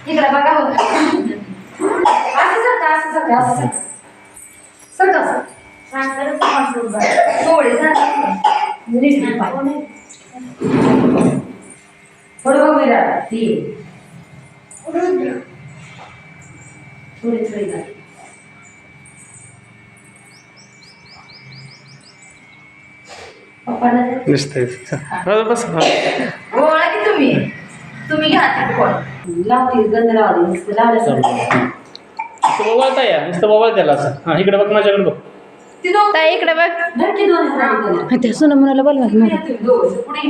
इकडे बघा हो. असं सरका असं सरका असं सरका थोडे थोडं बघ विरा ती थोडी थोडी पप्पाला दिसतंय बस ओळखा की तुम्ही घ्या ते कोण लावते गंध लावते नुसतं लावल्यासारखं मोबाईल काय आहे नुसतं मोबाईल त्याला असं हां इकडे बघ माझ्याकडे बघ ताई इकडे बघ. धरकी दोन त्या सोनम मुलाला बोलवा. पुढे